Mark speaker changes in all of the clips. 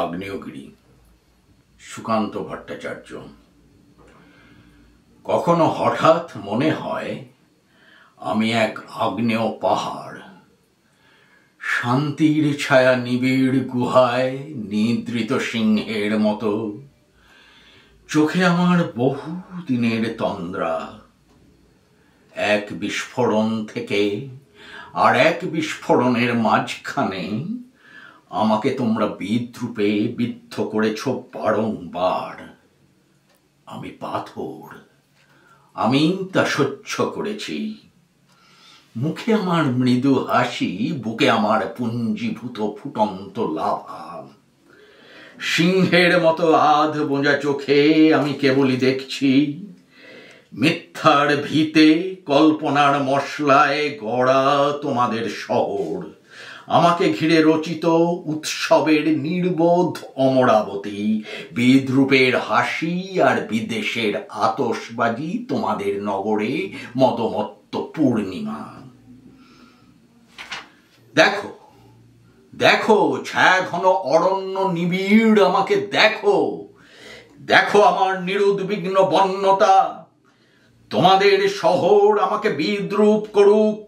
Speaker 1: আগ্নেয়গিরি, সুকান্ত ভট্টাচার্য। কখনো হঠাৎ মনে হয় আমি এক আগ্নেয় পাহাড়, শান্তির ছায়া নিবিড় গুহায় নিদ্রিত সিংহের মতো। চোখে আমার বহু দিনের তন্দ্রা। এক বিস্ফোরণ থেকে আর এক বিস্ফোরণের মাঝখানে আমাকে তোমরা বিদ্রূপে বিদ্ধ করেছ বারংবার। আমি পাথর, আমি তা সহ্য করেছি। মুখে আমার মৃদু হাসি, বুকে আমার পুঞ্জীভূত ফুটন্ত লাভা। সিংহের মতো আধ বোঝা চোখে আমি কেবলই দেখছি মিথ্যার ভিতে, কল্পনার মশলায় গড়া তোমাদের শহর, আমাকে ঘিরে রচিত উৎসবের নির্বোধ অমরাবতী, বিদ্রূপের হাসি আর বিদেশের আতশবাজি তোমাদের নগরে মদমত্ত পূর্ণিমা। দেখো দেখো, ছায়া ঘন অরণ্য নিবিড় আমাকে দেখো। দেখো আমার নিরুদ্বিগ্ন বন্যতা। তোমাদের শহর আমাকে বিদ্রূপ করুক,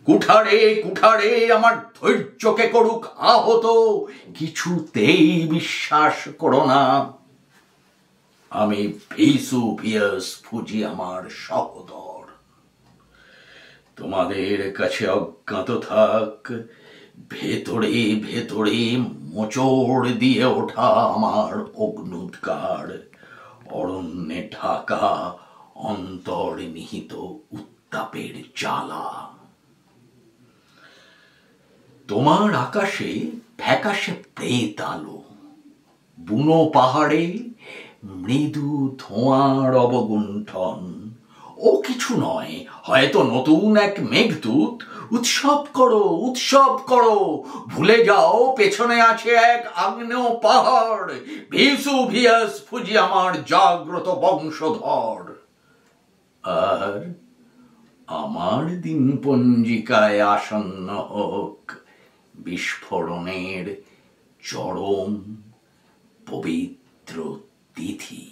Speaker 1: কুঠারে কুঠারে আমার ধৈর্যকে করুক আহত, কিছুতেই বিশ্বাস করো না আমি ভেসুভিয়াস ফুজি আমার সহোদর। তোমাদের কাছে অজ্ঞাত থাক ভেতরে ভেতরে মোচড় দিয়ে ওঠা আমার অগ্নুৎকার, অরণ্যে ঢাকা অন্তর্নিহিত উত্তাপের জ্বালা। তোমার আকাশে ফ্যাকাশে প্রেত আলো, বুনো পাহাড়ে মৃদু ধোঁয়ার অবগুণ্ঠন। ও কিছু নয়, হয়তো নতুন এক মেঘদূত। উৎসব করো, উৎসব করো, ভুলে যাও পেছনে আছে এক আগ্নেয় পাহাড়, ভেসুভিয়াস ফুজি আমার জাগ্রত বংশধর। আর আমার দিন পঞ্জিকায় আসন্ন হোক বিস্ফোরণের চরম পবিত্র তিথি।